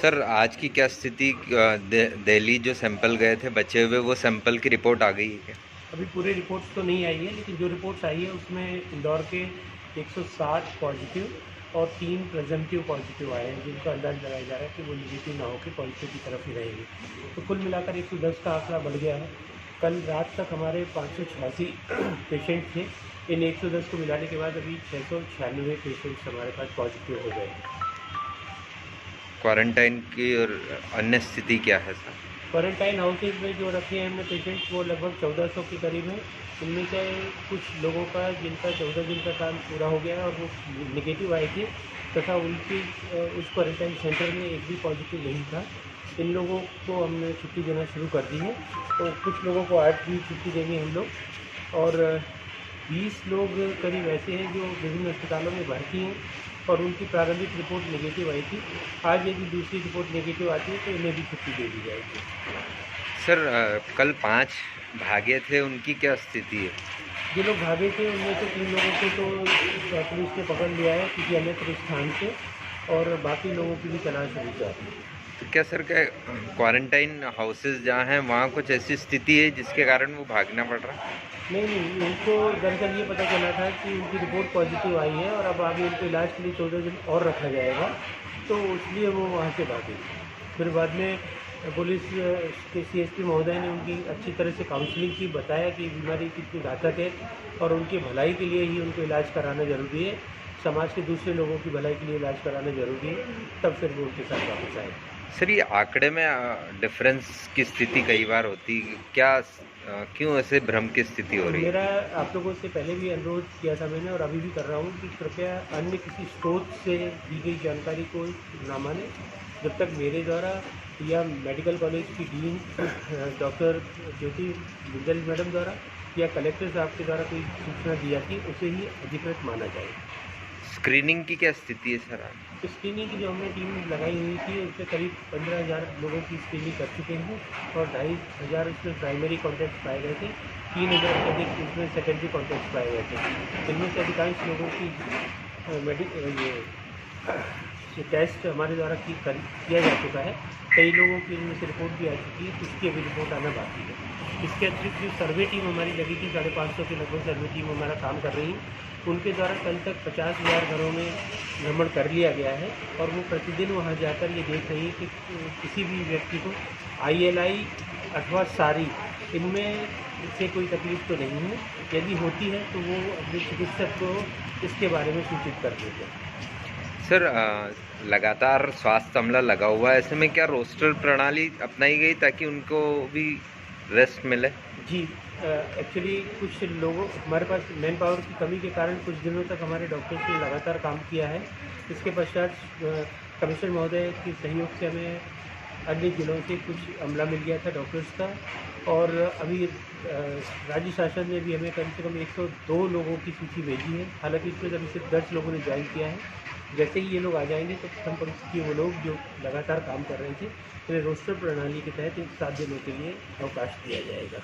Sir आज की क्या स्थिति दिल्ली जो सैंपल गए थे बचे हुए वो सैंपल की रिपोर्ट आ गई है क्या? अभी पूरे रिपोर्ट्स तो नहीं आई है, लेकिन जो रिपोर्ट्स आई है उसमें इंदौर के 160 पॉजिटिव और 3 प्रेजेंटिव पॉजिटिव आए हैं, जिनका अंदाज़ लगाया जा रहा है कि वो निगेटिव ना होकर पॉजिटिव की तरफ ही रहेंगे। तो कुल मिलाकर 110 का आंकड़ा बढ़ गया है। कल रात तक हमारे 586 पेशेंट थे। इन 110 को मिलाने के बाद अभी 696 पेशेंट्स हमारे पास पॉजिटिव हो गए हैं। क्वारंटाइन की और अन्य स्थिति क्या है सर? क्वारंटाइन हाउसेज में जो रखे हैं हमने पेशेंट्स, वो लगभग 1400 के करीब हैं। इनमें से कुछ लोगों का जिनका 14 दिन का काम पूरा हो गया है और वो नेगेटिव आए थे, तथा उनकी उस क्वारंटाइन सेंटर में एक भी पॉजिटिव नहीं था। इन लोगों को हमने छुट्टी देना शुरू कर दी है। तो कुछ लोगों को आज भी छुट्टी देंगे हम लोग। और 20 लोग करीब ऐसे हैं जो विभिन्न अस्पतालों में भर्ती हैं और उनकी प्रारंभिक रिपोर्ट नेगेटिव आई थी। आज यदि दूसरी रिपोर्ट नेगेटिव आती है तो इन्हें भी छुट्टी दे दी जाएगी। सर कल 5 भागे थे, उनकी क्या स्थिति है? जो लोग भागे थे उनमें से 3 लोगों को तो पुलिस ने पकड़ लिया है किसी अन्य स्थान से, और बाकी लोगों की भी तलाश अभी जारी है। तो क्या सर क्या क्वारंटाइन हाउसेज जहाँ हैं वहाँ कुछ ऐसी स्थिति है जिसके कारण वो भागना पड़ रहा है? नहीं, उनको दरअसल ये पता चला था कि उनकी रिपोर्ट पॉजिटिव आई है और अब आगे उनको इलाज के लिए 14 दिन और रखा जाएगा, तो इसलिए वो वहाँ से भागे। फिर बाद में पुलिस के सीएसपी महोदय ने उनकी अच्छी तरह से काउंसलिंग की, बताया कि बीमारी कितनी घातक है और उनकी भलाई के लिए ही उनको इलाज कराना ज़रूरी है, समाज के दूसरे लोगों की भलाई के लिए इलाज कराना ज़रूरी है। तब फिर वो उनके साथ वापस आए। सर ये आंकड़े में डिफरेंस की स्थिति कई बार होती क्या? क्यों ऐसे भ्रम की स्थिति हो रही है? मेरा आप लोगों से पहले भी अनुरोध किया था मैंने, और अभी भी कर रहा हूँ कि कृपया अन्य किसी स्रोत से दी गई जानकारी को ना माने। जब तक मेरे द्वारा या मेडिकल कॉलेज की डीन डॉक्टर ज्योति बिंदल मैडम द्वारा या कलेक्टर साहब के द्वारा कोई सूचना दी जाती है, उसे ही अधिकृत माना जाए। स्क्रीनिंग की क्या स्थिति है सर? स्क्रीनिंग की जो हमने टीम लगाई हुई थी, उससे करीब 15,000 लोगों की स्क्रीनिंग कर चुके हैं और 2,500 उसमें प्राइमरी कॉन्टैक्ट पाए गए थे। 3,000 से अधिक उसमें सेकेंडरी कॉन्टैक्ट पाए गए थे। इनमें से अधिकांश लोगों की ये टेस्ट हमारे द्वारा किया जा चुका है। कई लोगों की इनमें से रिपोर्ट भी आ चुकी है, उसकी अभी रिपोर्ट आना बाकी है। इसके अतिरिक्त जो सर्वे टीम हमारी लगी थी, 550 के लगभग सर्वे टीम हमारा काम कर रही है। उनके द्वारा कल तक 50,000 घरों में भ्रमण कर लिया गया है और वो प्रतिदिन वहाँ जाकर ये देख रही है कि किसी भी व्यक्ति को ILI अथवा सारी इनमें से कोई तकलीफ तो नहीं है। यदि होती है तो वो अपने चिकित्सक को इसके बारे में सूचित कर देते हैं। सर लगातार स्वास्थ्य अमला लगा हुआ है, ऐसे में क्या रोस्टर प्रणाली अपनाई गई ताकि उनको भी रेस्ट मिले? जी, एक्चुअली कुछ लोगों हमारे पास मैन पावर की कमी के कारण कुछ दिनों तक हमारे डॉक्टर्स ने लगातार काम किया है। इसके पश्चात कमिश्नर महोदय के सहयोग से हमें अन्य जिलों से कुछ अमला मिल गया था डॉक्टर्स का, और अभी राज्य शासन ने भी हमें कम से कम 102 लोगों की सूची भेजी है। हालांकि इसमें अभी सिर्फ 10 लोगों ने ज्वाइन किया है। जैसे ही ये लोग आ जाएंगे तो प्रथम पंक्ति वो लोग जो लगातार काम कर रहे थे, उन्हें रोस्टर प्रणाली के तहत इन 7 दिनों के लिए अवकाश दिया जाएगा।